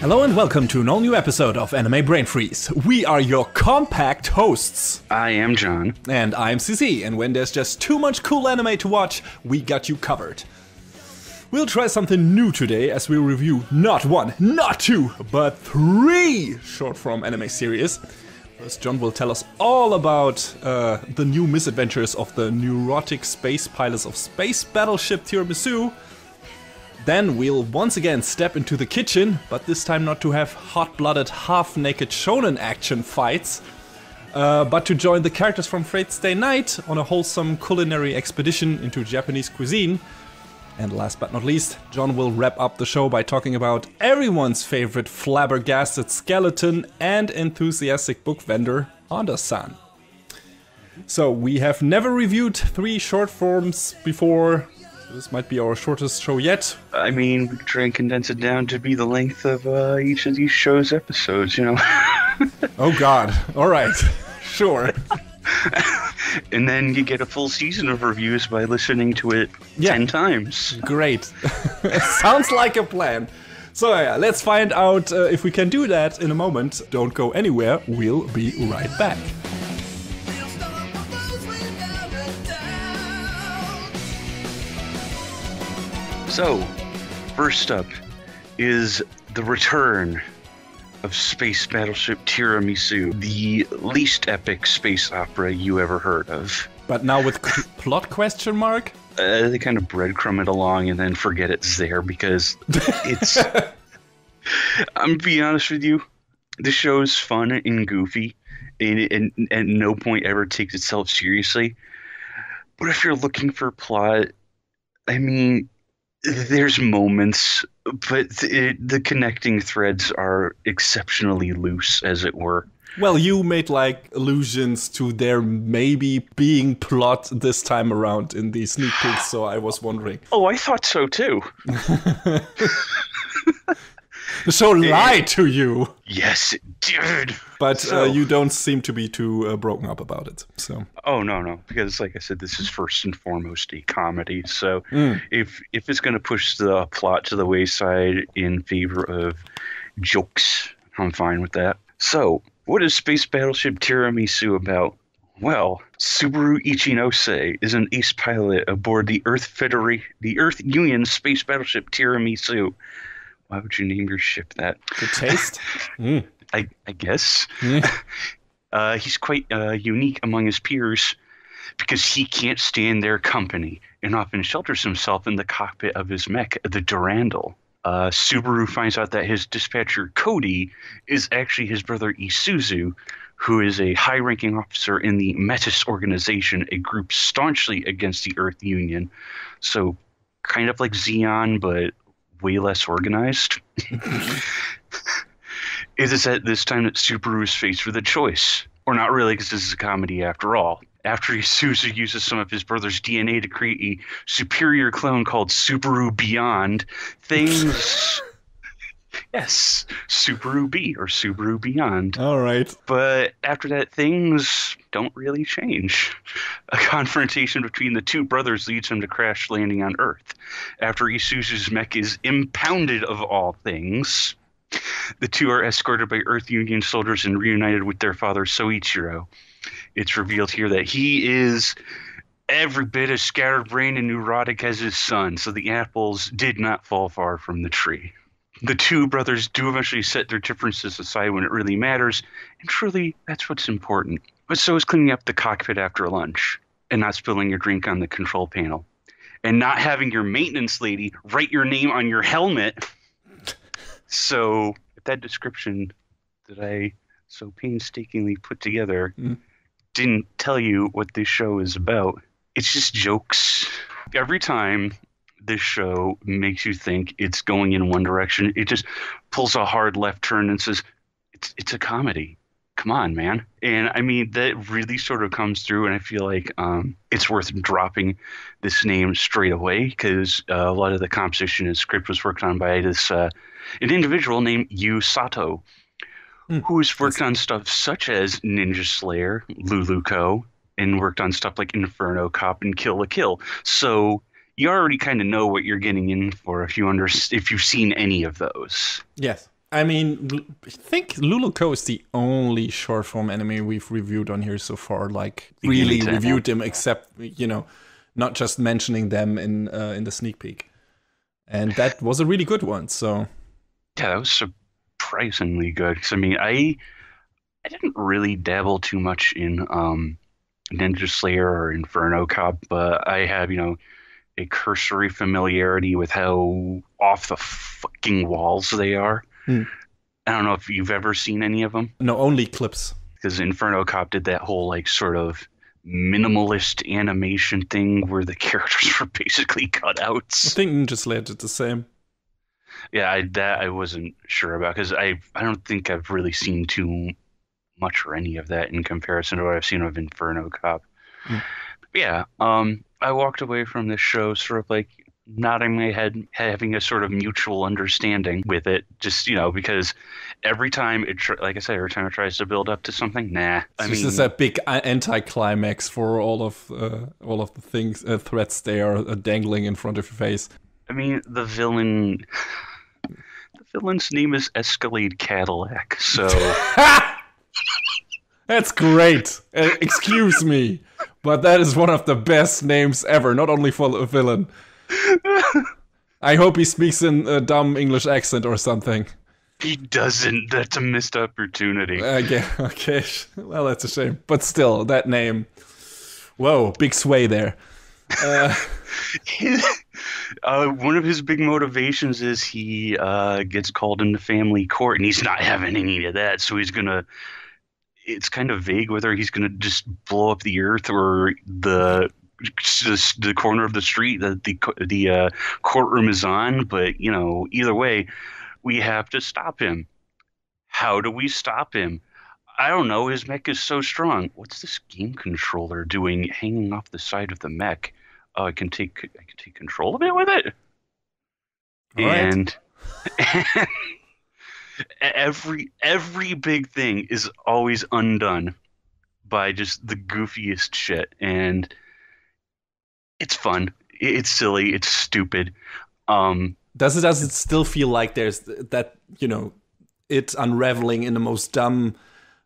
Hello and welcome to an all-new episode of Anime Brain Freeze. We are your compact hosts. I am John. And I'm CC, and when there's just too much cool anime to watch, we got you covered. We'll try something new today as we review not one, not two, but 3 short-form anime series. First, John will tell us all about the new misadventures of the neurotic space pilots of Space Battleship Tiramisu. Then we'll once again step into the kitchen, but this time not to have hot-blooded, half-naked shonen action fights, but to join the characters from Fate Stay Night on a wholesome culinary expedition into Japanese cuisine. And last but not least, John will wrap up the show by talking about everyone's favorite flabbergasted skeleton and enthusiastic book vendor, Honda-san. So we have never reviewed 3 short forms before. This might be our shortest show yet. I mean, we could try and condense it down to be the length of each of these shows' episodes, you know? Oh god. Alright. Sure. And then you get a full season of reviews by listening to it 10 times. Great. Sounds like a plan. So yeah, let's find out if we can do that in a moment. Don't go anywhere. We'll be right back. So, first up is the return of Space Battleship Tiramisu, the least epic space opera you ever heard of. But now with plot question mark? They kind of breadcrumb it along and then forget it's there because it's... I'm being honest with you, the show's fun and goofy and at no point ever takes itself seriously. But if you're looking for plot, I mean... There's moments, but the connecting threads are exceptionally loose, as it were. Well, you made like allusions to there maybe being plot this time around in these sneak peeks, so I was wondering. Oh, I thought so too. The show lied to you. Yes, it did. But you don't seem to be too broken up about it. So. Oh, no. Because, like I said, this is first and foremost a comedy. So if it's going to push the plot to the wayside in favor of jokes, I'm fine with that. So, what is Space Battleship Tiramisu about? Well, Subaru Ichinose is an ace pilot aboard the Earth Union Space Battleship Tiramisu. Why would you name your ship that? Good taste. I guess. He's quite unique among his peers because he can't stand their company and often shelters himself in the cockpit of his mech, the Durandal. Subaru finds out that his dispatcher, Cody, is actually his brother Isuzu, who is a high-ranking officer in the Metis organization, a group staunchly against the Earth Union. So kind of like Xeon, but way less organized. It is at this time that Subaru is faced with a choice. Or not really, because this is a comedy after all. After Isuzu uses some of his brother's DNA to create a superior clone called Subaru Beyond, things... Yes, Subaru B, or Subaru Beyond. All right. But after that, things don't really change. A confrontation between the two brothers leads him to crash landing on Earth. After Isuzu's mech is impounded of all things, the two are escorted by Earth Union soldiers and reunited with their father, Soichiro. It's revealed here that he is every bit as scatterbrained and neurotic as his son, so the apples did not fall far from the tree. The two brothers do eventually set their differences aside when it really matters, and truly, that's what's important. But so is cleaning up the cockpit after lunch, and not spilling your drink on the control panel, and not having your maintenance lady write your name on your helmet. So, if that description that I so painstakingly put together didn't tell you what this show is about, it's just jokes. Every time this show makes you think it's going in one direction, it just pulls a hard left turn and says, it's a comedy. Come on, man. And I mean, that really sort of comes through, and I feel like it's worth dropping this name straight away because a lot of the composition and script was worked on by this an individual named Yu Sato, who has worked on stuff such as Ninja Slayer, Luluko, and worked on stuff like Inferno Cop and Kill la Kill. So you already kind of know what you're getting in for if you've seen any of those. Yes. I mean, I think Luluko is the only short form anime we've reviewed on here so far. Like, really reviewed them, except, not just mentioning them in the sneak peek. And that was a really good one. So yeah, that was surprisingly good. 'Cause, I mean, I didn't really dabble too much in Ninja Slayer or Inferno Cop, but I have, a cursory familiarity with how off the fucking walls they are. I don't know if you've ever seen any of them. No, only clips. Because Inferno Cop did that whole like sort of minimalist animation thing where the characters were basically cutouts. I think Ninja Slayer did the same. Yeah, I wasn't sure about because I don't think I've really seen too much or any of that in comparison to what I've seen of Inferno Cop. Yeah, I walked away from this show sort of like nodding my head, having a sort of mutual understanding with it. Just because every time like I said, every time it tries to build up to something, nah. This is a big anti-climax for all of the things, threats they are dangling in front of your face. I mean, the villain's name is Escalade Cadillac, so. That's great. Excuse me, but that is one of the best names ever, not only for a villain. I hope he speaks in a dumb English accent or something. He doesn't. That's a missed opportunity. Okay. Well, that's a shame. But still, that name. Whoa, big sway there. One of his big motivations is he gets called into family court, and he's not having any of that, so he's gonna. It's kind of vague whether he's going to just blow up the earth or the corner of the street that the courtroom is on. But, either way, we have to stop him. How do we stop him? I don't know. His mech is so strong. What's this game controller doing hanging off the side of the mech? Oh, I can take control of it with it. All and every big thing is always undone by just the goofiest shit, and it's fun. It's silly. It's stupid. Does it still feel like there's that it's unraveling in the most dumb,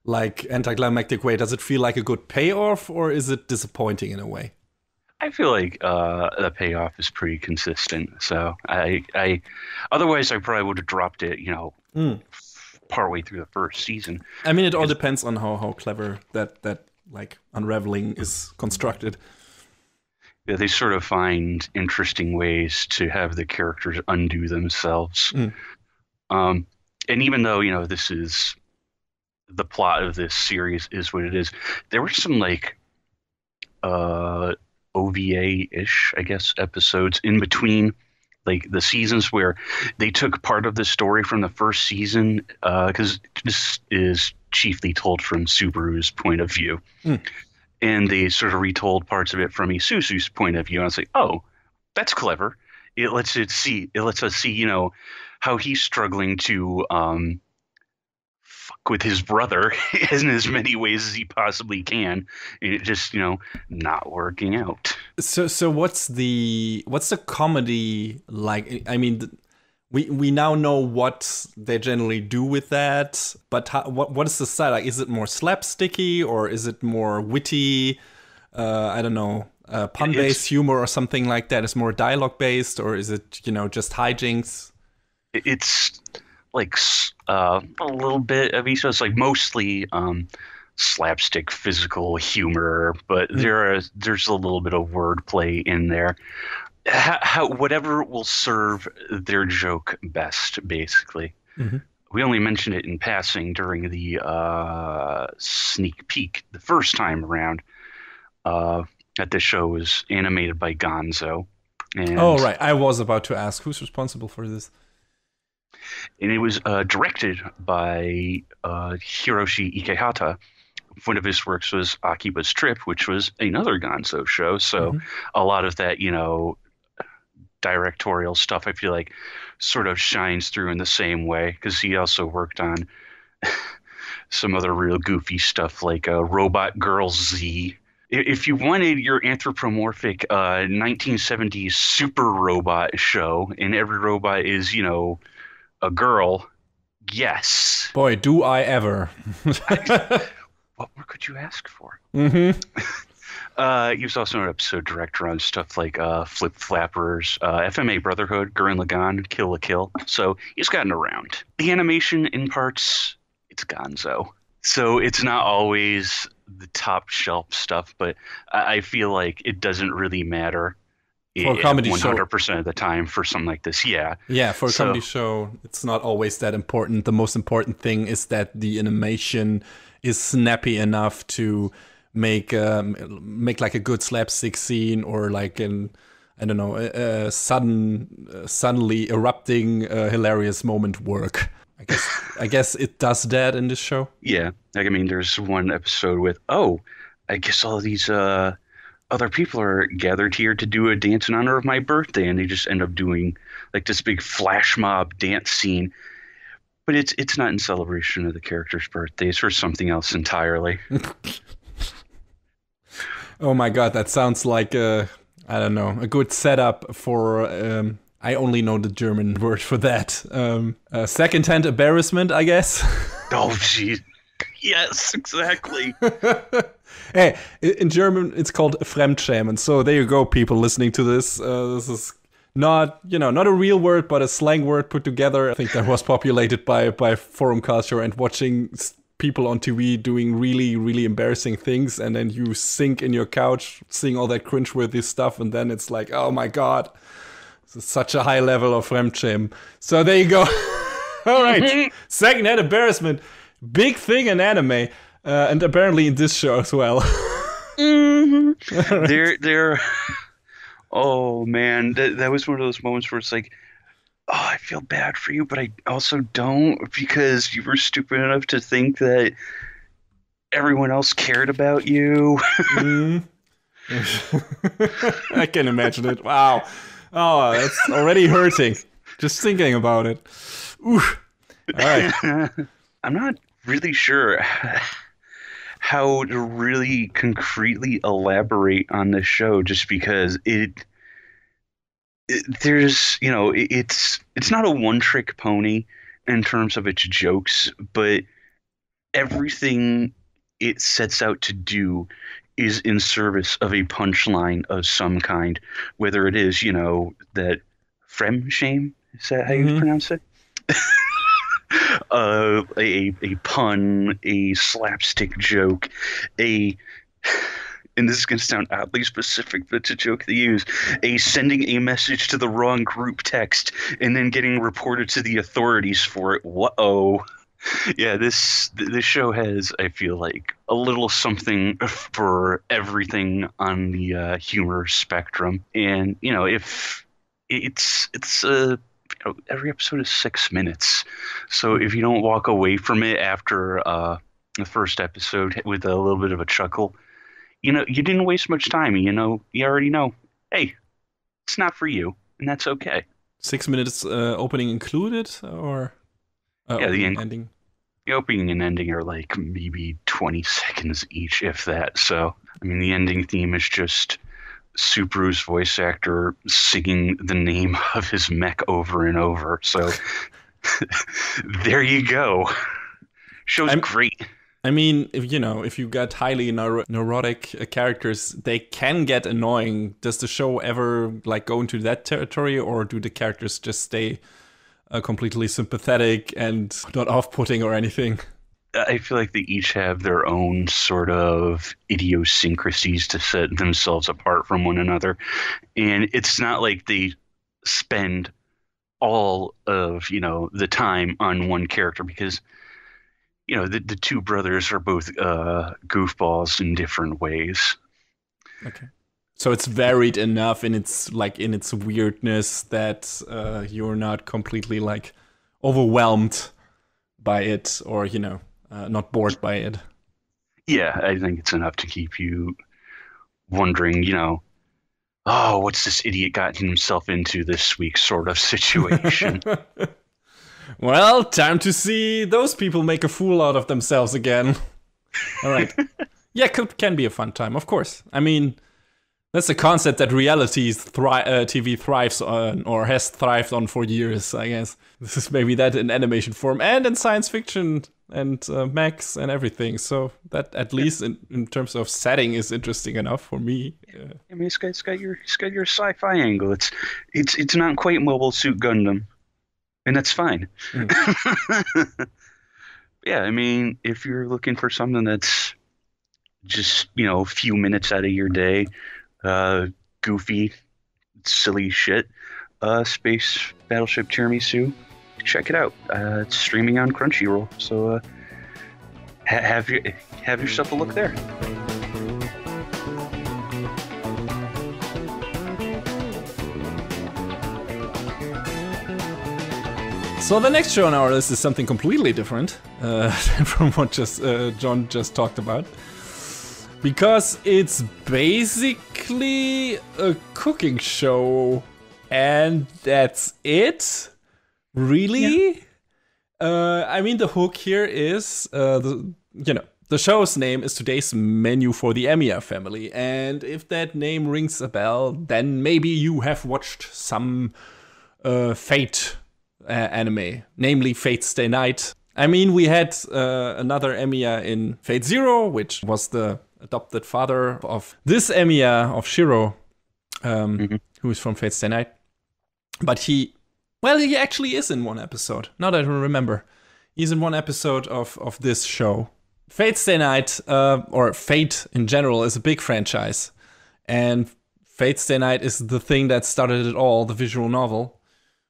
like anticlimactic way? Does it feel like a good payoff, or is it disappointing in a way? I feel like the payoff is pretty consistent. So I otherwise I probably would have dropped it. Partway through the first season. I mean, it all depends on how clever that like unraveling is constructed. Yeah, they sort of find interesting ways to have the characters undo themselves. And even though this is the plot of this series is what it is, there were some like OVA-ish, I guess, episodes in between. Like the seasons where they took part of the story from the first season, because this is chiefly told from Subaru's point of view, and they sort of retold parts of it from Isuzu's point of view. And I was like, oh, that's clever. It lets us see, how he's struggling to fuck with his brother in as many ways as he possibly can, and it just not working out. So what's the comedy like? I mean, we now know what they generally do with that, but what is the style like? Is it more slapsticky or is it more witty? I don't know, pun-based humor or something like that? Is more dialogue-based, or is it just hijinks? It's like a little bit of each. So it's like mostly slapstick physical humor, but there's a little bit of wordplay in there. Whatever will serve their joke best, basically. We only mentioned it in passing during the sneak peek the first time around. That this show was animated by Gonzo. And, oh, right. I was about to ask who's responsible for this. And it was directed by Hiroshi Ikehata. One of his works was Akiba's Trip, which was another Gonzo show. So a lot of that, directorial stuff, I feel like, sort of shines through in the same way, because he also worked on some other real goofy stuff like Robot Girl Z. If you wanted your anthropomorphic 1970s super robot show, and every robot is, a girl, Yes. Boy, do I ever. What more could you ask for? Mm-hmm. He was also an episode director on stuff like Flip Flappers, FMA Brotherhood, Gurren Lagann, Kill la Kill. So he's gotten around. The animation in parts, it's gonzo. So it's not always the top shelf stuff, but I feel like it doesn't really matter For a comedy 100% of the time for something like this. Yeah. Yeah, for a comedy show, it's not always that important. The most important thing is that the animation is snappy enough to make like a good slapstick scene, or like an a suddenly erupting hilarious moment work. I guess it does that in this show. Yeah, like I mean, there's one episode with I guess all these other people are gathered here to do a dance in honor of my birthday, and they just end up doing like this big flash mob dance scene. But it's not in celebration of the character's birthday. It's for something else entirely. Oh my god, that sounds like I don't know, a good setup for I only know the German word for that. Second-hand embarrassment, I guess. Oh, jeez. Yes, exactly. Hey, in German, it's called Fremdschämen. So there you go, people listening to this. This is not a real word, but a slang word put together. I think that was populated by forum culture and watching people on TV doing really, really embarrassing things, and then you sink in your couch seeing all that cringeworthy stuff, and then it's like, oh my god, this is such a high level of Fremdschämen. So there you go. All right, second-hand embarrassment, big thing in anime, and apparently in this show as well. Mm-hmm. Right. They're. Oh man, that was one of those moments where it's like, oh, I feel bad for you, but I also don't, because you were stupid enough to think that everyone else cared about you. I can imagine it. Wow. Oh, that's already hurting. Just thinking about it. Ooh. All right. I'm not really sure how to really concretely elaborate on this show, just because there's, it's not a one-trick pony in terms of its jokes, but everything it sets out to do is in service of a punchline of some kind, whether it is, that Fremdschämen, is that how you pronounce it? A pun, a slapstick joke, and this is going to sound oddly specific, but it's a joke they use, sending a message to the wrong group text and then getting reported to the authorities for it. Whoa. Yeah, this show has, I feel like, a little something for everything on the humor spectrum. And, if it's every episode is 6 minutes. So if you don't walk away from it after the first episode with a little bit of a chuckle, you didn't waste much time. You already know, hey, it's not for you, and that's okay. 6 minutes opening included, or yeah, the ending? The opening and ending are like maybe 20 seconds each, if that. So, I mean, the ending theme is just Subaru's voice actor singing the name of his mech over and over. So, there you go. Show's great. I mean, if you got highly neurotic characters, they can get annoying. Does the show ever go into that territory, or do the characters just stay completely sympathetic and not off-putting or anything? I feel like they each have their own sort of idiosyncrasies to set themselves apart from one another, and it's not like they spend all of the time on one character, because the two brothers are both goofballs in different ways. Okay. So it's varied enough in its weirdness that you're not completely overwhelmed by it, or not bored by it. Yeah, I think it's enough to keep you wondering, oh, what's this idiot gotten himself into this week sort of situation. Well, time to see those people make a fool out of themselves again. All right. Yeah, can be a fun time, of course. I mean, That's a concept that TV thrives on, or has thrived on for years, I guess. This is maybe that in animation form and in science fiction and mechs and everything. So that, at least in terms of setting, is interesting enough for me. I mean, it's got your sci-fi angle. It's not quite Mobile Suit Gundam, and that's fine. Yeah, I mean, if you're looking for something that's just, a few minutes out of your day, goofy, silly shit, Space Battleship Tiramisu, check it out. It's streaming on Crunchyroll, so have yourself a look there. So the next show on our list is something completely different from what John just talked about. Because it's basically a cooking show, and that's it? Really? Yeah. I mean, the hook here is, the show's name is Today's Menu for the Emiya Family. And if that name rings a bell, then maybe you have watched some Fate anime, namely Fate Stay Night. I mean, we had another Emiya in Fate Zero, which was the adopted father of this Emiya, of Shiro, who is from Fate Stay Night. But he actually is in one episode. Now that I remember. He's in one episode of this show. Fate Stay Night, or Fate in general, is a big franchise. And Fate Stay Night is the thing that started it all, the visual novel.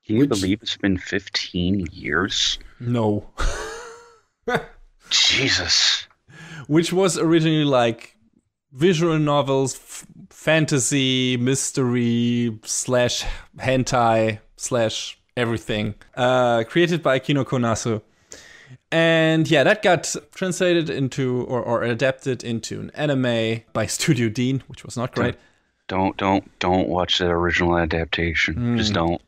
Can you believe it's been 15 years? No. Jesus. Which was originally like visual novels, fantasy, mystery, / hentai / everything. Created by Kino Konasu. And yeah, that got translated into or adapted into an anime by Studio Dean, which was not great. Don't watch that original adaptation. Just don't.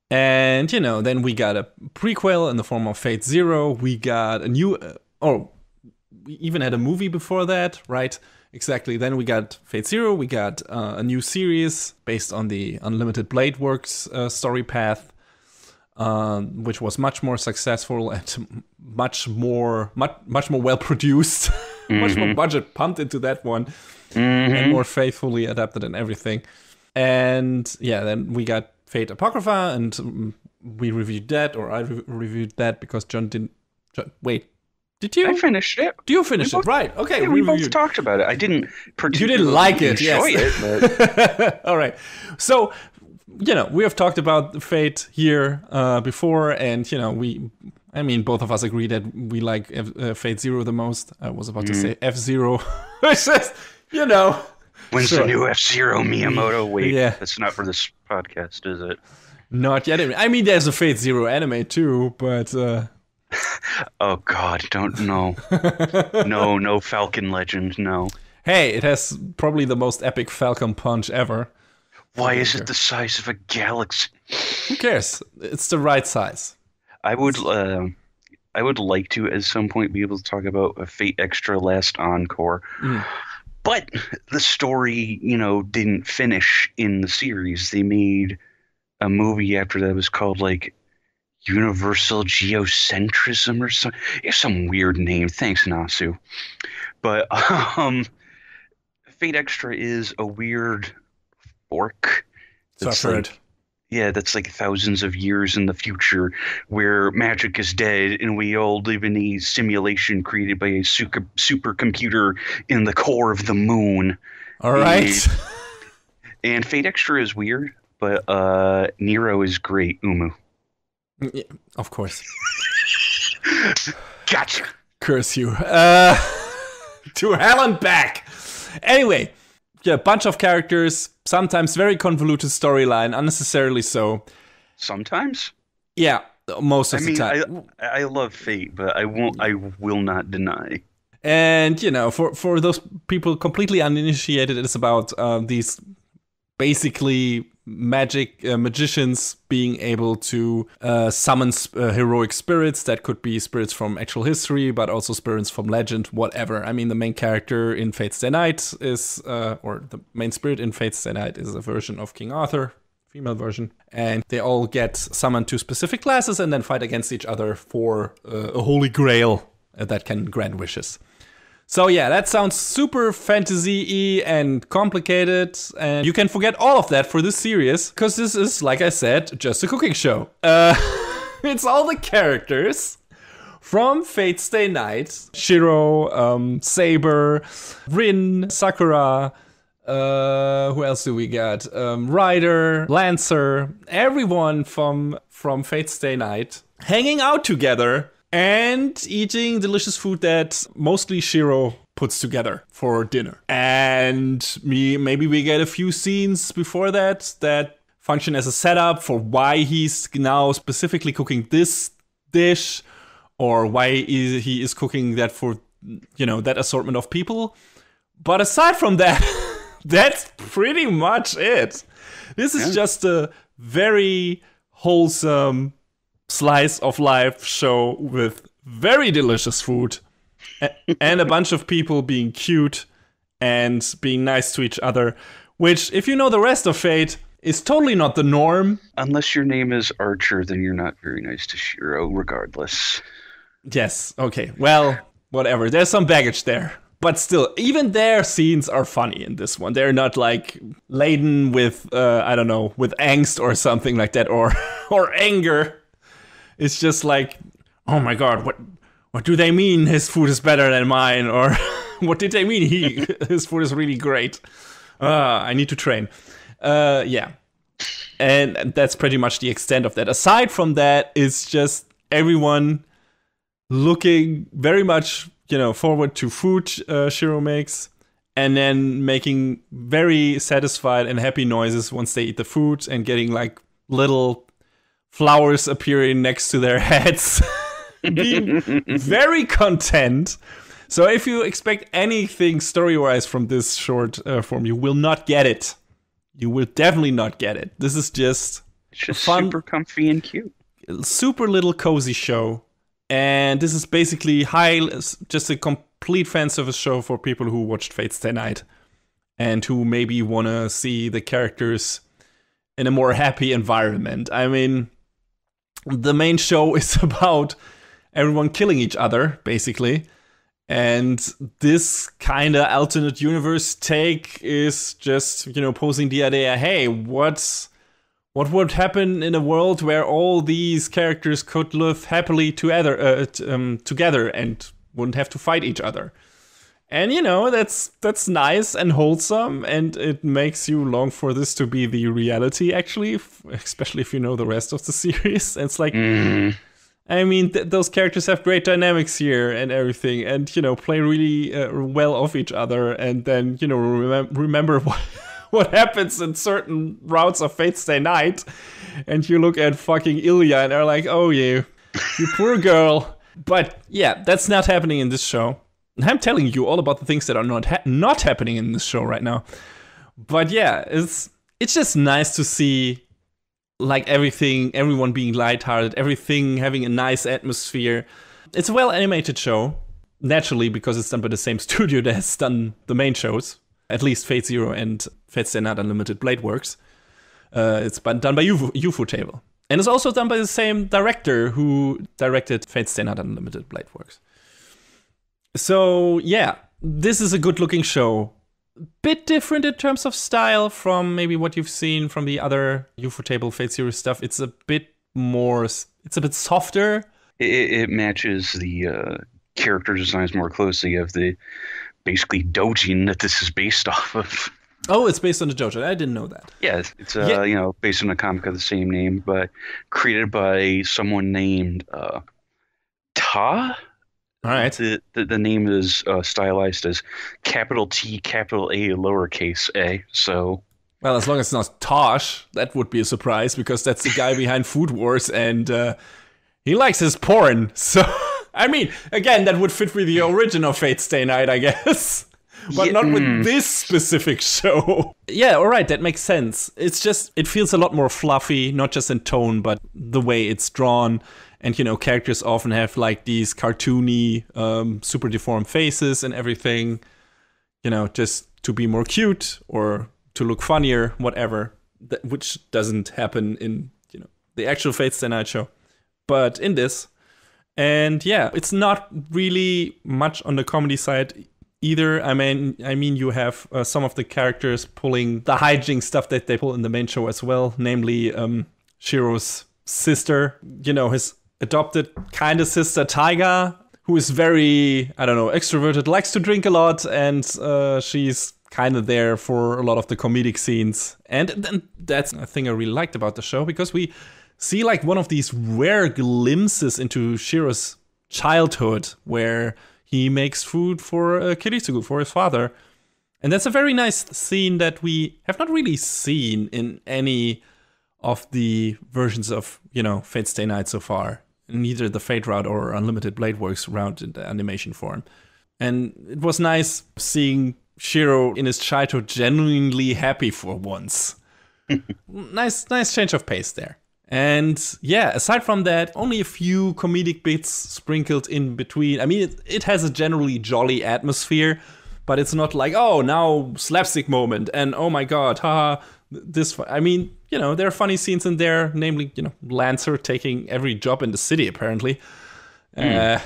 And, then we got a prequel in the form of Fate Zero. We got a new... we even had a movie before that, right? Exactly. Then we got Fate Zero. We got a new series based on the Unlimited Blade Works story path, which was much more successful and much more well-produced. Much more budget pumped into that one. And more faithfully adapted and everything. And, yeah, then we got Fate Apocrypha, and we reviewed that, or I reviewed that because John didn't... Wait, did you? I finished it. Do you finish it? Right, okay. Yeah, we both talked about it. I didn't particularly You didn't like it, enjoy it. But... All right. So, we have talked about Fate here before, and, both of us agree that we like Fate Zero the most. I was about to say F-Zero. It's just, When's the new F-Zero, Miyamoto? Wait, that's not for this podcast, is it? Not yet. I mean, there's a Fate Zero anime too, but... Oh, God, don't know. No Falcon Legend, no. Hey, it has probably the most epic Falcon punch ever. Why is it the size of a galaxy? Who cares? It's the right size. I would like to, at some point, be able to talk about a Fate Extra Last Encore. But the story, didn't finish in the series. They made a movie after that was called, Universal Geocentrism or something. It's some weird name. Thanks, Nasu. But Fate Extra is a weird fork. That's like thousands of years in the future where magic is dead and we all live in a simulation created by a supercomputer in the core of the moon. All right. And Fate Extra is weird, but Nero is great, Umu. Yeah, of course. Gotcha. Curse you. To hell and back. Anyway. Yeah, bunch of characters, sometimes very convoluted storyline, unnecessarily so. Sometimes? Yeah, most of the time. I love Fate, but I will not deny. And, for those people completely uninitiated, it's about these basically magic magicians being able to summon heroic spirits. That could be spirits from actual history, but also spirits from legend, whatever. I mean, the main character in Fate's Stay Night is, or the main spirit in Fate's Stay Night is a version of King Arthur, female version. And they all get summoned to specific classes and then fight against each other for a holy grail that can grant wishes. So yeah, that sounds super fantasy-y and complicated, and you can forget all of that for this series, because this is, like I said, just a cooking show. It's all the characters from Fate's Stay Night. Shiro, Saber, Rin, Sakura, who else do we got? Ryder, Lancer, everyone from Fate's Stay Night hanging out together and eating delicious food that mostly Shiro puts together for dinner. And maybe we get a few scenes before that function as a setup for why he's now specifically cooking this dish, or why he is cooking that for, that assortment of people. But aside from that, that's pretty much it. This is just a very wholesome slice of life show with very delicious food and a bunch of people being cute and being nice to each other, which, if you know the rest of Fate, is totally not the norm. Unless your name is Archer, then you're not very nice to Shiro, regardless. Yes, okay, well, whatever. There's some baggage there. But still, even their scenes are funny in this one. They're not like laden with, with angst or something like that, or anger. It's just like, oh my god, what do they mean his food is better than mine? Or what did they mean his food is really great? I need to train. Yeah. And that's pretty much the extent of that. Aside from that, it's just everyone looking very much, forward to food Shiro makes, and then making very satisfied and happy noises once they eat the food, and getting like little flowers appearing next to their heads, being very content. So if you expect anything story-wise from this short form, you will not get it. You will definitely not get it. This is just fun, super comfy and cute. Super little cozy show. And this is basically just a complete fan service show for people who watched Fate's Stay Night and who maybe want to see the characters in a more happy environment. I mean, the main show is about everyone killing each other, basically. And this kind of alternate universe take is just, posing the idea, hey, what would happen in a world where all these characters could live happily together and wouldn't have to fight each other? And, that's nice and wholesome, and it makes you long for this to be the reality, actually, especially if you know the rest of the series. It's like, I mean, those characters have great dynamics here and everything, and, play really well off each other, and then, remember what happens in certain routes of Fate's Stay Night, and you look at fucking Ilya and are like, oh, you poor girl. But, yeah, that's not happening in this show. I'm telling you all about the things that are not happening in this show right now. But yeah, it's just nice to see like everyone being lighthearted, everything having a nice atmosphere. It's a well-animated show, naturally, because it's done by the same studio that has done the main shows, at least Fate Zero and Fate's Stay Night Unlimited Blade Works. It's done by Ufotable. And it's also done by the same director who directed Fate's Stay Night Unlimited Blade Works. So, yeah, this is a good-looking show. Bit different in terms of style from maybe what you've seen from the other Ufotable Fate Zero stuff. It's a bit softer. It matches the character designs more closely of the basically doujin that this is based off of. Oh, it's based on the doujin. I didn't know that. Yeah, it's based on a comic of the same name, but created by someone named Ta. All right. The name is stylized as capital T, capital A, lowercase a. So, well, as long as it's not Tosh, that would be a surprise, because that's the guy behind Food Wars, and he likes his porn. So, I mean, again, that would fit with the original Fate's Stay Night, I guess. but not with this specific show. Yeah, all right, that makes sense. It's just, it feels a lot more fluffy, not just in tone, but the way it's drawn. And, you know, characters often have like these cartoony, super deformed faces and everything, you know, just to be more cute or to look funnier, whatever, which doesn't happen in, you know, the actual Fate Stay Night show. But in this, and yeah, it's not really much on the comedy side either. I mean, you have some of the characters pulling the hijinks stuff that they pull in the main show as well, namely Shiro's sister, you know, his adopted kind of sister Taiga, who is very, I don't know, extroverted, likes to drink a lot, and she's kind of there for a lot of the comedic scenes. And then that's a thing I really liked about the show, because we see like one of these rare glimpses into Shiro's childhood where he makes food for Kiritsugu, for his father. And that's a very nice scene that we have not really seen in any of the versions of, you know, Fate Stay Night so far. Neither the Fate route or Unlimited Blade Works route in the animation form. And it was nice seeing Shiro in his childhood genuinely happy for once. Nice change of pace there. And yeah, aside from that, only a few comedic bits sprinkled in between. I mean, it has a generally jolly atmosphere, but it's not like, oh, now slapstick moment and oh my god, haha, this. I mean, you know, there are funny scenes in there, namely, you know, Lancer taking every job in the city, apparently. Yeah,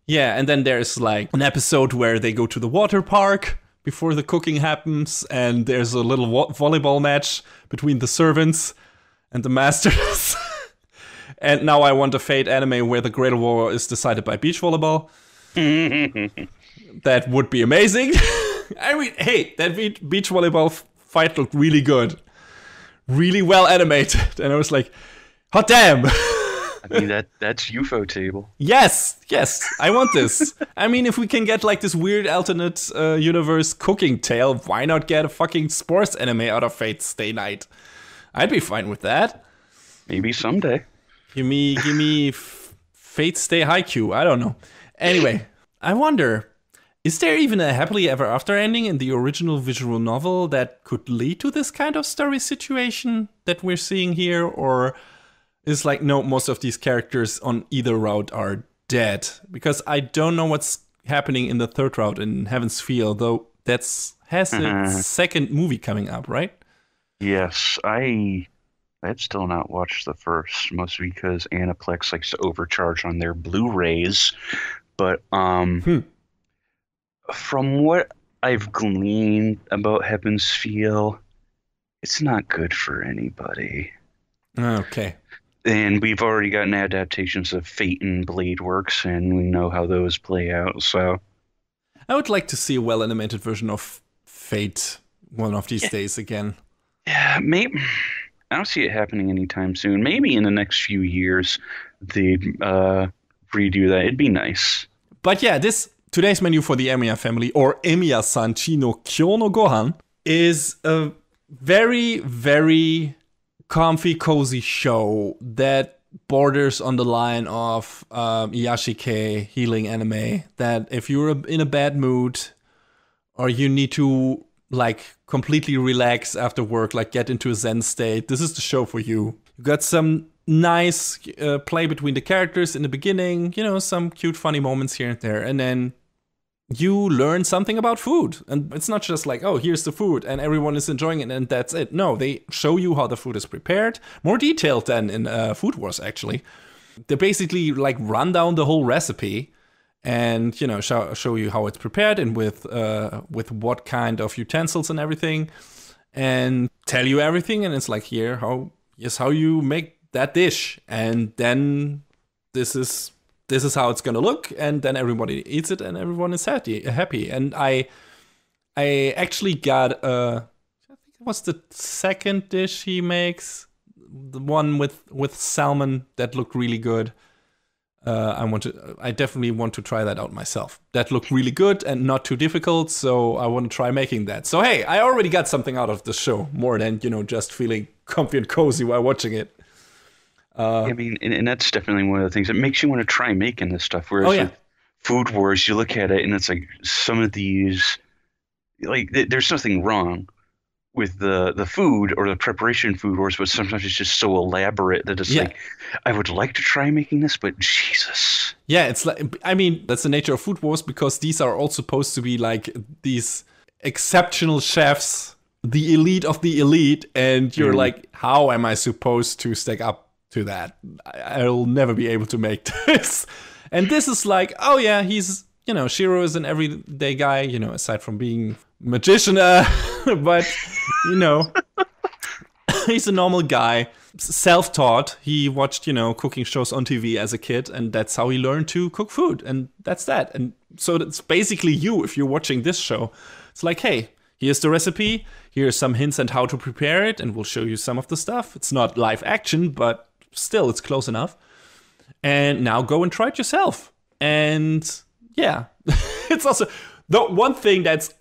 and then there's like an episode where they go to the water park before the cooking happens, and there's a little volleyball match between the servants and the masters. And now I want a Fate anime where the Great War is decided by beach volleyball. That would be amazing. I mean, hey, that beach volleyball fight looked really good. Really well animated. And I was like, hot damn. I mean, that's UFO table. Yes, I want this. I mean, if we can get like this weird alternate universe cooking tale, why not get a fucking sports anime out of Fate Stay Night? I'd be fine with that. Maybe someday. Give me Fate Stay Haikyuu. I don't know. Anyway, I wonder, is there even a happily ever after ending in the original visual novel that could lead to this kind of story situation that we're seeing here? Or is like, no, most of these characters on either route are dead? Because I don't know what's happening in the third route in Heaven's Feel, though has its second movie coming up, right? Yes, I've still not watched the first, mostly because Aniplex likes to overcharge on their Blu-rays. But from what I've gleaned about Heaven's Feel, it's not good for anybody. Okay. And we've already gotten adaptations of Fate and Blade Works, and we know how those play out, so... I would like to see a well-animated version of Fate one of these days again. Yeah, maybe. I don't see it happening anytime soon. Maybe in the next few years they'd redo that. It'd be nice. But yeah, today's menu for the Emiya family, or Emiya-san chi no Kyou no Gohan, is a very, very comfy, cozy show that borders on the line of Iyashikei healing anime. That if you're in a bad mood or you need to like completely relax after work, like get into a zen state, this is the show for you. You got some nice play between the characters in the beginning, you know, some cute funny moments here and there, and then you learn something about food. And it's not just like, oh, here's the food and everyone is enjoying it and that's it. No, they show you how the food is prepared, more detailed than in Food Wars, actually. They basically like run down the whole recipe and, you know, show you how it's prepared and with what kind of utensils and everything, and tell you everything. And it's like, here's how you make that dish, and then this is how it's gonna look, and then everybody eats it and everyone is happy. And I actually got I think it was the second dish he makes, the one with salmon that looked really good. I definitely want to try that out myself. That looked really good and not too difficult, so I want to try making that. So hey, I already got something out of the show, more than, you know, just feeling comfy and cozy while watching it. I mean, and that's definitely one of the things that makes you want to try making this stuff. Whereas with Food Wars, you look at it and it's like some of these like there's nothing wrong with the food or the preparation food wars, but sometimes it's just so elaborate that it's like, I would like to try making this, but Jesus. Yeah, it's like, I mean, that's the nature of food wars, because these are all supposed to be like these exceptional chefs, the elite of the elite, and you're like, how am I supposed to stack up to that? I'll never be able to make this. And this is like, oh yeah, he's, you know, Shiro is an everyday guy, you know, aside from being magician, but, you know, he's a normal guy, self-taught. He watched, you know, cooking shows on TV as a kid, and that's how he learned to cook food, and that's that. And so that's basically you if you're watching this show. It's like, hey, here's the recipe, here's some hints on how to prepare it, and we'll show you some of the stuff. It's not live action, but still, it's close enough. And now go and try it yourself. And yeah, it's also the one thing that's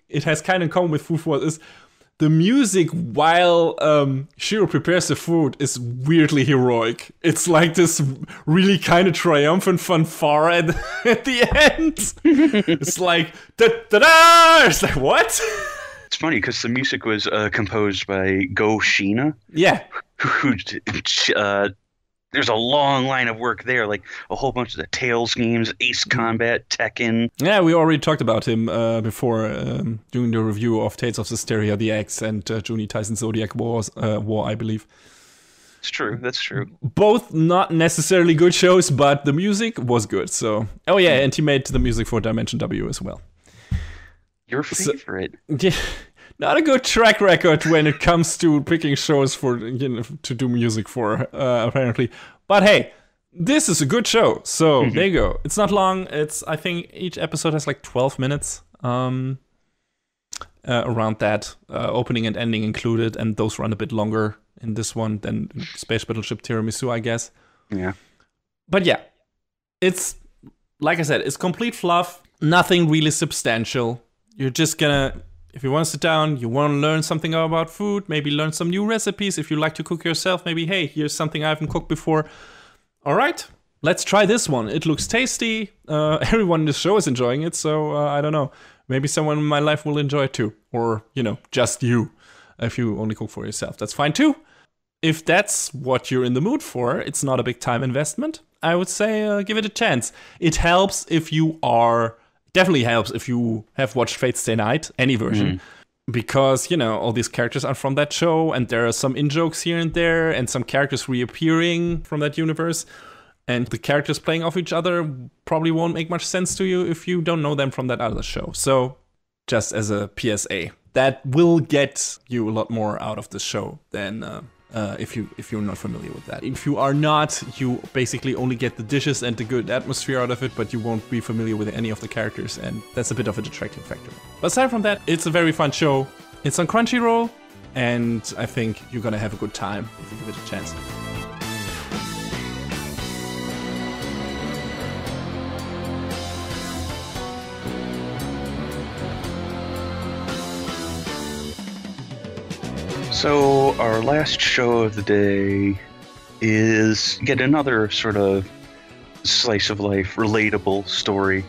it has kind of in common with Food Wars is the music while Shiro prepares the food is weirdly heroic. It's like this really kind of triumphant fanfare at the end. It's like, da-da-da! It's like, what? It's funny because the music was composed by Go Shina. Yeah. Who there's a long line of work there, like a whole bunch of the Tales games, Ace Combat, Tekken. Yeah, we already talked about him before doing the review of Tales of Systeria, the X, and Juni Tyson Zodiac War, I believe. It's true, that's true. Both not necessarily good shows, but the music was good. So, oh yeah, and he made the music for Dimension W as well. Your favorite. So, yeah, not a good track record when it comes to picking shows for, you know, to do music for, apparently. But hey, this is a good show. So there you go. It's not long. I think each episode has like 12 minutes around that, opening and ending included, and those run a bit longer in this one than Space Battleship Tiramisu, I guess. Yeah. But yeah, it's, like I said, it's complete fluff. Nothing really substantial. You're just gonna, if you want to sit down, you want to learn something about food, maybe learn some new recipes. If you like to cook yourself, maybe, hey, here's something I haven't cooked before. All right, let's try this one. It looks tasty. Everyone in the show is enjoying it, so I don't know. Maybe someone in my life will enjoy it too. Or, you know, just you. If you only cook for yourself, that's fine too. If that's what you're in the mood for, it's not a big time investment. I would say give it a chance. It helps if you are... Definitely helps if you have watched Fate Stay Night, any version. Because, you know, all these characters are from that show, and there are some in-jokes here and there, and some characters reappearing from that universe. And the characters playing off each other probably won't make much sense to you if you don't know them from that other show. So, just as a PSA, that will get you a lot more out of the show than... if you're not familiar with that. If you are not, you basically only get the dishes and the good atmosphere out of it, but you won't be familiar with any of the characters, and that's a bit of a detracting factor. But aside from that, it's a very fun show. It's on Crunchyroll, and I think you're gonna have a good time if you give it a chance. So our last show of the day is yet another sort of slice of life, relatable story.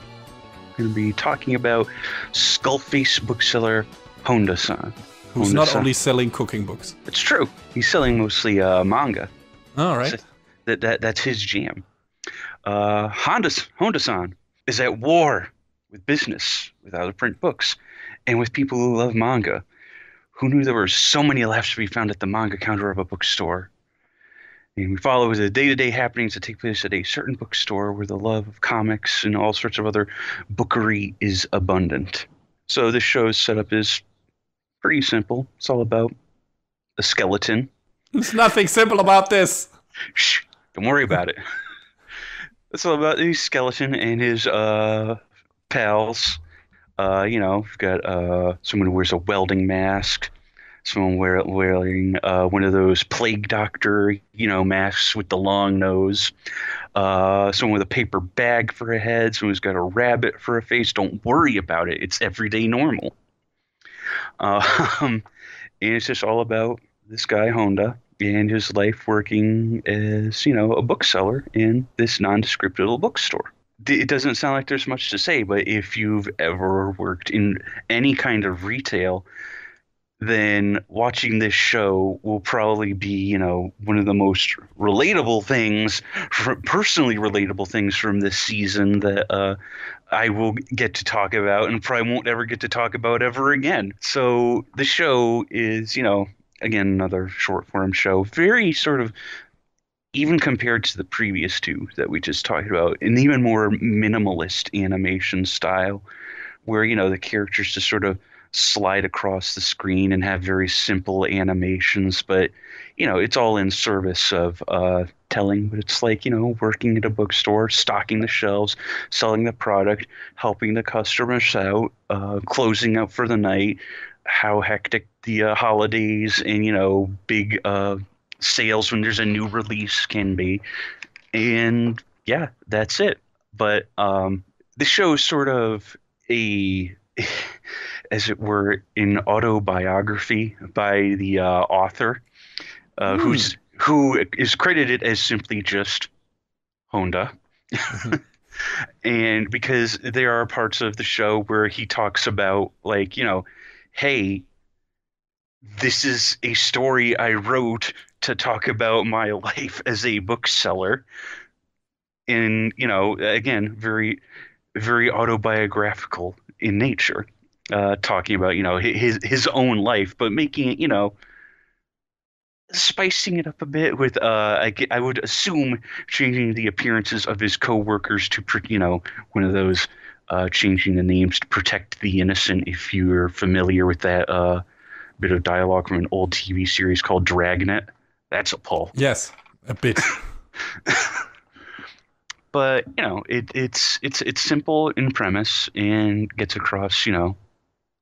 We're going to be talking about Skull-face Bookseller Honda-san. Who's not only selling cooking books. It's true. He's selling mostly manga. All right. So that's his jam. Honda-san is at war with business, with out-of-print books, and with people who love manga. Who knew there were so many laughs to be found at the manga counter of a bookstore? And we follow the day-to-day happenings that take place at a certain bookstore where the love of comics and all sorts of other bookery is abundant. So this show's setup is pretty simple. It's all about a skeleton. There's nothing simple about this. Shh, don't worry about it. It's all about the skeleton and his pals. You know, we've got someone who wears a welding mask, someone wearing one of those plague doctor, you know, masks with the long nose, someone with a paper bag for a head, someone who's got a rabbit for a face. Don't worry about it. It's everyday normal. And it's just all about this guy, Honda, and his life working as, you know, a bookseller in this nondescript little bookstore. it doesn't sound like there's much to say, but if you've ever worked in any kind of retail, then watching this show will probably be, one of the most relatable things, personally relatable things from this season that I will get to talk about and probably won't ever get to talk about ever again. So the show is, again, another short form show, very sort of even compared to the previous two that we just talked about, an even more minimalist animation style where the characters just sort of slide across the screen and have very simple animations, but it's all in service of telling what it's like, working at a bookstore, stocking the shelves, selling the product, helping the customers out, closing out for the night, how hectic the holidays and big sales when there's a new release can be. And yeah, that's it. But the show is sort of a, as it were, an autobiography by the author, who is credited as simply just Honda. Mhm. And because there are parts of the show where he talks about, like, hey, this is a story I wrote to talk about my life as a bookseller. And, again, very, very autobiographical in nature, talking about, his own life, but making it, spicing it up a bit with, I would assume, changing the appearances of his coworkers to, one of those changing the names to protect the innocent, if you're familiar with that bit of dialogue from an old TV series called Dragnet. That's a pull. Yes, a bit. But it's simple in premise and gets across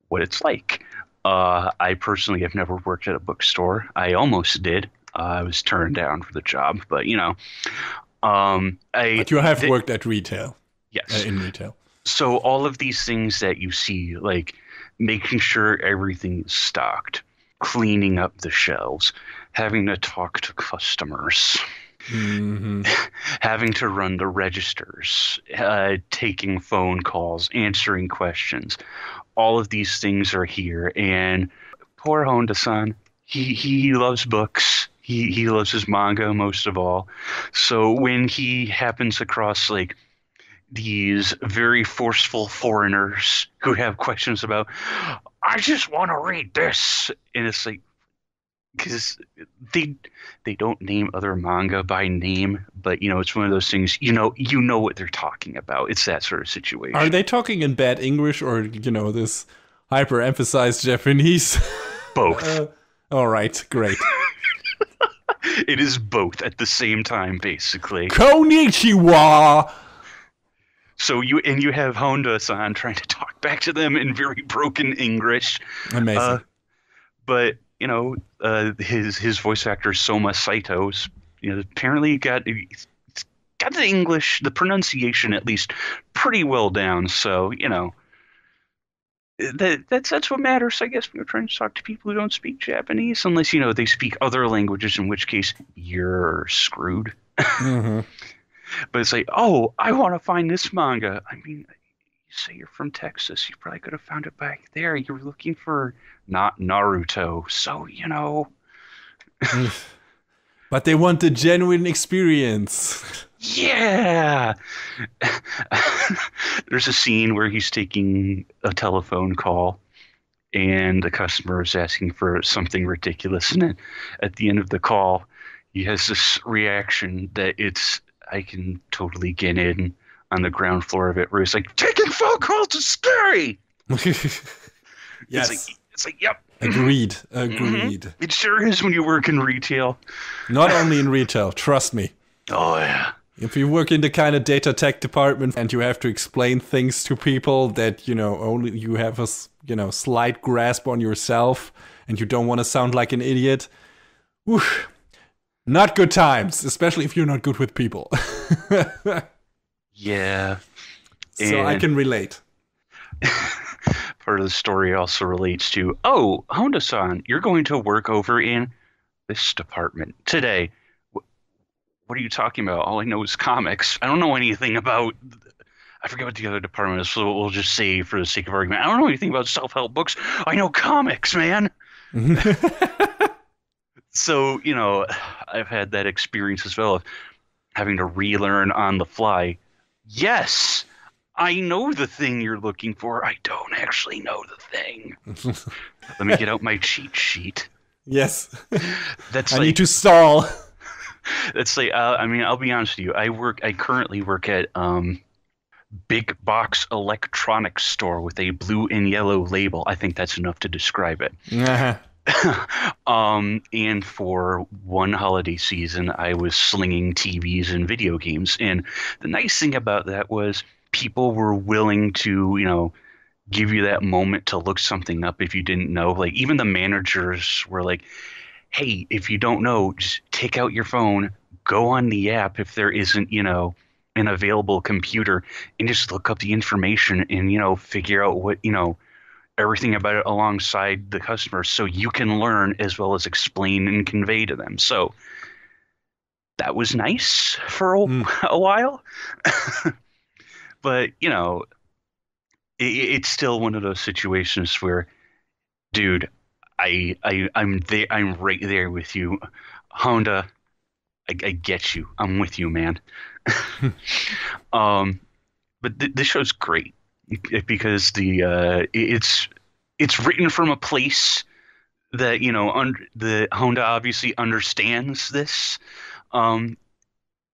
what it's like. I personally have never worked at a bookstore. I almost did. I was turned down for the job, but But you have worked at retail. Yes, in retail. So all of these things that you see, like making sure everything is stocked, cleaning up the shelves, having to talk to customers, having to run the registers, taking phone calls, answering questions. All of these things are here. And poor Honda-san, he loves books. He loves his manga most of all. So when he happens across like these very forceful foreigners who have questions about, I just want to read this, and it's like, because they don't name other manga by name, but it's one of those things, you know what they're talking about. It's that sort of situation. Are they talking in bad English or this hyper emphasized Japanese? Both. All right, great. It is both at the same time, basically. Konnichiwa. So you have Honda-san trying to talk back to them in very broken English. Amazing. But his voice actor Soma Saito's apparently got the English, the pronunciation at least, pretty well down. So that's what matters, I guess, when you're trying to talk to people who don't speak Japanese, unless they speak other languages, in which case you're screwed. But it's like, oh, I want to find this manga. I mean, you say you're from Texas. You probably could have found it back there. You were looking for not Naruto. So, But they want the genuine experience. Yeah. There's a scene where he's taking a telephone call and the customer is asking for something ridiculous. And then at the end of the call, he has this reaction that I can totally get in on the ground floor of it, where it's like, taking phone calls is scary. Yes. It's like, yep. Agreed. It sure is when you work in retail. Not only in retail, trust me. Oh, yeah. If you work in the kind of data tech department and you have to explain things to people that, only you have a, slight grasp on yourself and you don't want to sound like an idiot, whoosh, not good times, especially if you're not good with people. Yeah. So I can relate. Part of the story also relates to, oh, Honda-san, you're going to work over in this department today. What are you talking about? All I know is comics. I don't know anything about I forget what the other department is, so we'll just say for the sake of argument, I don't know anything about self-help books. I know comics, man. So, I've had that experience as well of having to relearn on the fly. Yes, I know the thing you're looking for. I don't actually know the thing. Let me get out my cheat sheet. Yes. That's I need to stall. That's like, I'll be honest with you. I currently work at big box electronics store with a blue and yellow label. I think that's enough to describe it. Uh-huh. And for one holiday season, I was slinging TVs and video games. And the nice thing about that was people were willing to, give you that moment to look something up if you didn't know. Like even the managers were like, hey, if you don't know, just take out your phone, go on the app if there isn't, an available computer, and just look up the information and, figure out what, everything about it alongside the customer so you can learn as well as explain and convey to them. So that was nice for a while. But, it's still one of those situations where, dude, I'm right there with you. Honda, I get you. I'm with you, man. But this show's great because it's written from a place that the Honda obviously understands this, and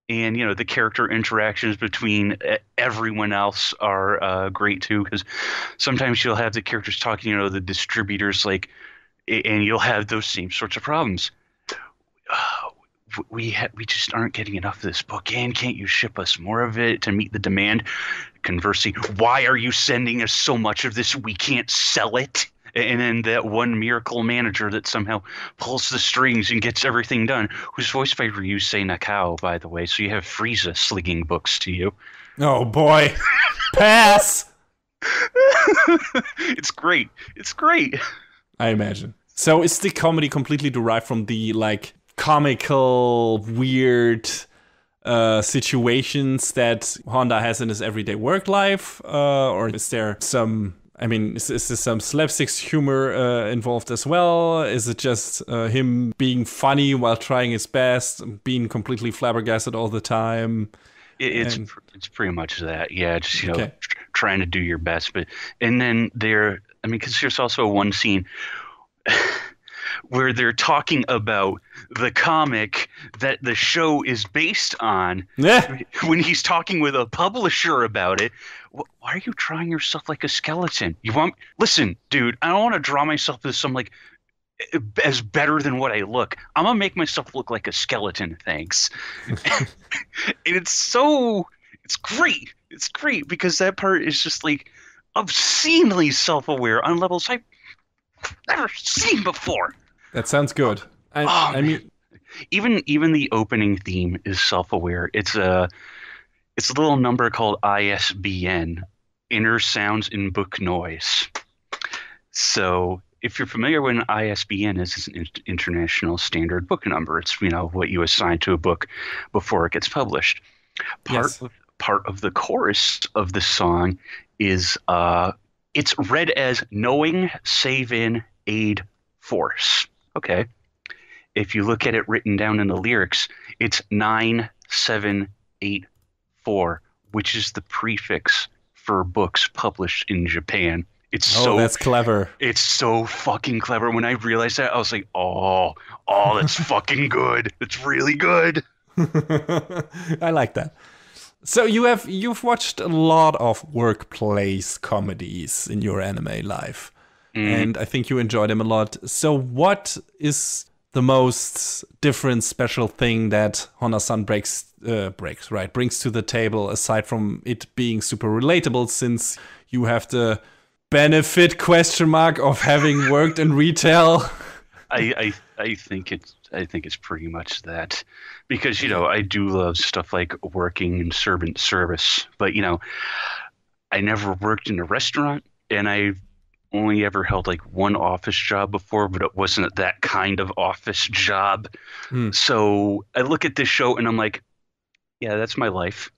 the character interactions between everyone else are great too, because sometimes you'll have the characters talking, the distributors like, and you'll have those same sorts of problems. We just aren't getting enough of this book in. Can't you ship us more of it to meet the demand? Conversely, why are you sending us so much of this? We can't sell it. And then that one miracle manager that somehow pulls the strings and gets everything done, who's voiced by Ryusei Nakao, by the way. So you have Frieza slinging books to you. Oh boy, pass. It's great. It's great. I imagine. So is the comedy completely derived from the comical, weird situations that Honda has in his everyday work life, or is there some? Is there some slapstick humor involved as well? Is it just him being funny while trying his best, being completely flabbergasted all the time? It's pretty much that, yeah. Just trying to do your best, and then because there's also one scene where they're talking about the comic that the show is based on. Yeah. When he's talking with a publisher about it, why are you drawing yourself like a skeleton? Listen, dude, I don't want to draw myself as as better than what I look. I'm gonna make myself look like a skeleton, thanks. And it's great. It's great because that part is just like obscenely self-aware on levels I've never seen before. That sounds good. I mean, even the opening theme is self-aware. It's a little number called ISBN, Inner Sounds in Book Noise. So if you're familiar with an ISBN is, it's an international standard book number. It's what you assign to a book before it gets published. Part of the chorus of the song is it's read as knowing, save in, aid, force. Okay. If you look at it written down in the lyrics, it's 9784, which is the prefix for books published in Japan. That's clever. It's so fucking clever. When I realized that, I was like, oh, that's fucking good. It's really good. I like that. So you've watched a lot of workplace comedies in your anime life, and I think you enjoy them a lot. So what is the most different, special thing that Honda-san brings to the table, aside from it being super relatable, since you have the benefit of having worked in retail? I think it's pretty much that, because I do love stuff like working in servant service, but I never worked in a restaurant, and I've only ever held like one office job before, but it wasn't that kind of office job. So I look at this show and I'm like, yeah, that's my life.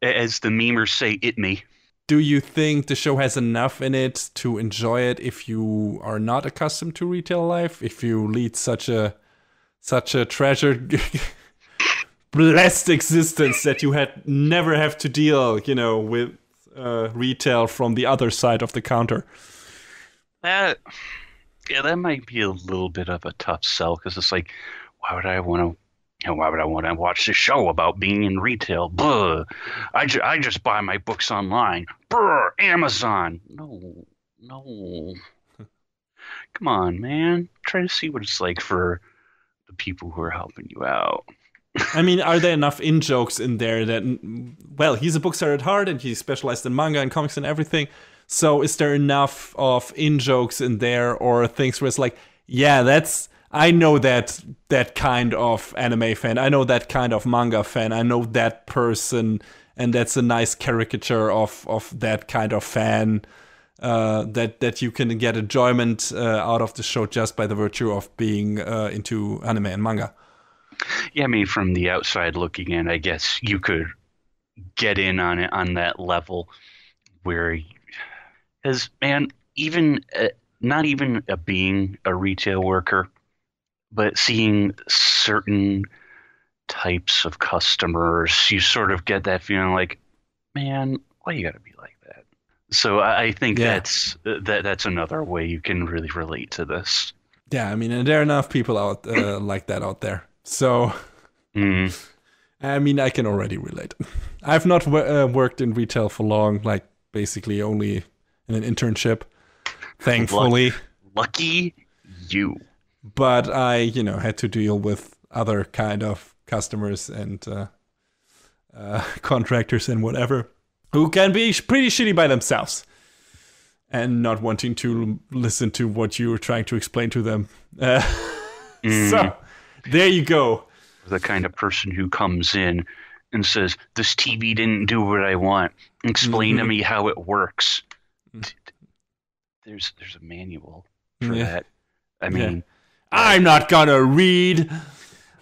As the memers say, it me. Do you think the show has enough in it to enjoy it if you are not accustomed to retail life? If you lead such a treasured, blessed existence that you had never have to deal, with retail from the other side of the counter? That might be a little bit of a tough sell, because it's like, why would I want to watch this show about being in retail? Blah. I just buy my books online. Brr, Amazon. No. Come on, man. Try to see what it's like for the people who are helping you out. I mean, are there enough in-jokes in there that, well, he's a bookseller at heart and he's specialized in manga and comics and everything. So is there enough of in-jokes in there, or things where it's like, yeah, I know that kind of anime fan. I know that kind of manga fan. I know that person, and that's a nice caricature of that kind of fan. That you can get enjoyment out of the show just by the virtue of being into anime and manga. Yeah, I mean, from the outside looking in, I guess you could get in on it on that level where, because, man, even not even being a retail worker, but seeing certain types of customers, you sort of get that feeling like, man, why you gotta be like that? So I think that's another way you can really relate to this. Yeah, I mean, and there are enough people out like that out there. So, I mean, I can already relate. I've not worked in retail for long, like basically only in an internship, thankfully. Lucky you. But I, had to deal with other kind of customers and contractors and whatever, who can be pretty shitty by themselves and not wanting to listen to what you're trying to explain to them. So, there you go. The kind of person who comes in and says, this TV didn't do what I want. Explain to me how it works. There's a manual for that. I mean... I'm not gonna read.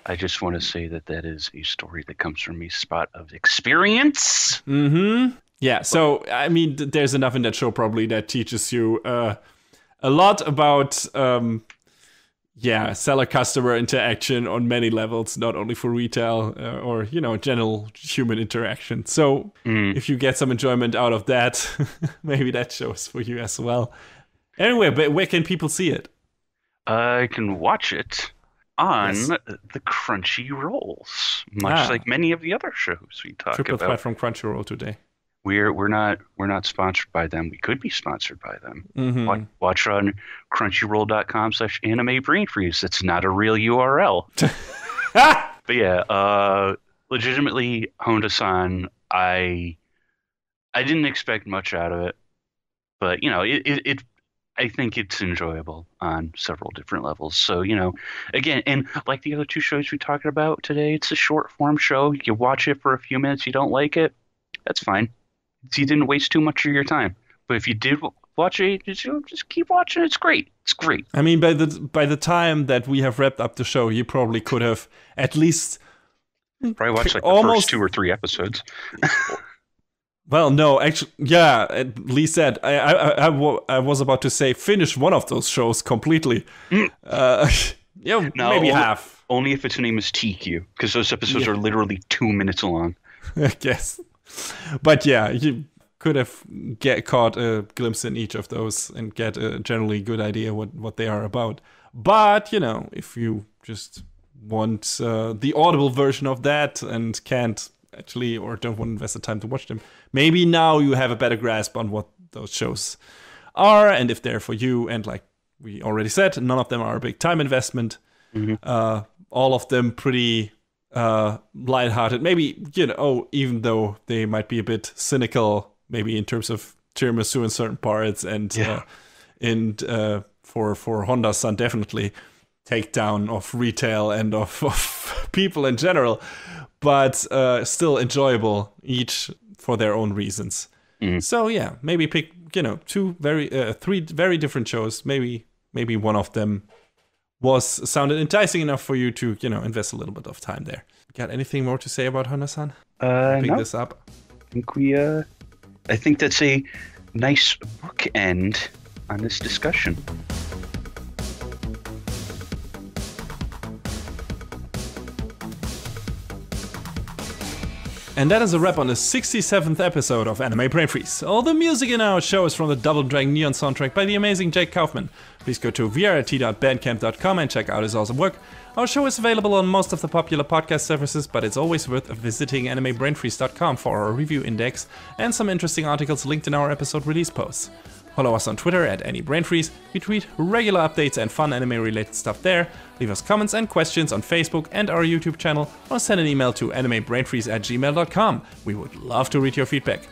I just want to say that is a story that comes from a spot of experience. Yeah, so, I mean, there's enough in that show probably that teaches you a lot about, seller-customer interaction on many levels, not only for retail or, general human interaction. So, if you get some enjoyment out of that, maybe that show's for you as well. Anyway, but where can people see it? I can watch it on the Crunchyrolls, much like many of the other shows we talk Triple about. threat from Crunchyroll today. We're not sponsored by them. We could be sponsored by them. Watch on crunchyroll.com/animebrainfreeze. It's not a real URL. But yeah, legitimately, Honda-san, I didn't expect much out of it, but I think it's enjoyable on several different levels. So, again, and like the other two shows we talked about today, it's a short form show. You watch it for a few minutes, you don't like it, that's fine. You didn't waste too much of your time. But if you did watch it, just keep watching. It's great. It's great. I mean, by the time that we have wrapped up the show, you probably could have at least watched like the first 2 or 3 episodes. Well, no, actually, yeah, at least that. I was about to say finish one of those shows completely. Maybe half. Only if its name is TQ, because those episodes are literally 2 minutes long. I guess. But yeah, you could have caught a glimpse in each of those and get a generally good idea what they are about. But, if you just want the audible version of that and can't actually, or don't want to invest the time to watch them, maybe now you have a better grasp on what those shows are and if they're for you. And like we already said, none of them are a big time investment. All of them pretty lighthearted. Maybe, even though they might be a bit cynical, maybe in terms of tiramisu in certain parts and for Honda-san, definitely takedown of retail and of people in general. But still enjoyable, each for their own reasons. So yeah, maybe pick 3 very different shows. Maybe one of them sounded enticing enough for you to, invest a little bit of time there. Got anything more to say about Honda-san? Pick this up. I think that's a nice bookend on this discussion. And that is a wrap on the 67th episode of Anime Brain Freeze. All the music in our show is from the Double Dragon Neon soundtrack by the amazing Jake Kaufman. Please go to vrt.bandcamp.com and check out his awesome work. Our show is available on most of the popular podcast services, but it's always worth visiting animebrainfreeze.com for our review index and some interesting articles linked in our episode release posts. Follow us on Twitter at AnyBrainFreeze. We tweet regular updates and fun anime-related stuff there. Leave us comments and questions on Facebook and our YouTube channel, or send an email to animebrainfreeze@gmail.com. We would love to read your feedback.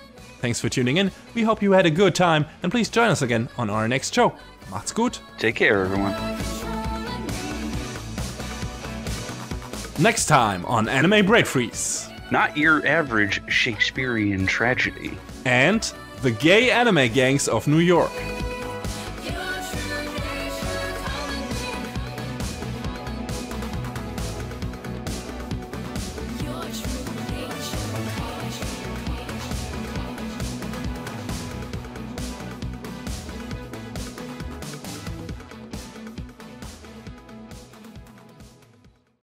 Thanks for tuning in. We hope you had a good time, and please join us again on our next show. Macht's gut. Take care, everyone. Next time on Anime Brain Freeze. Not your average Shakespearean tragedy. And the gay anime gangs of New York.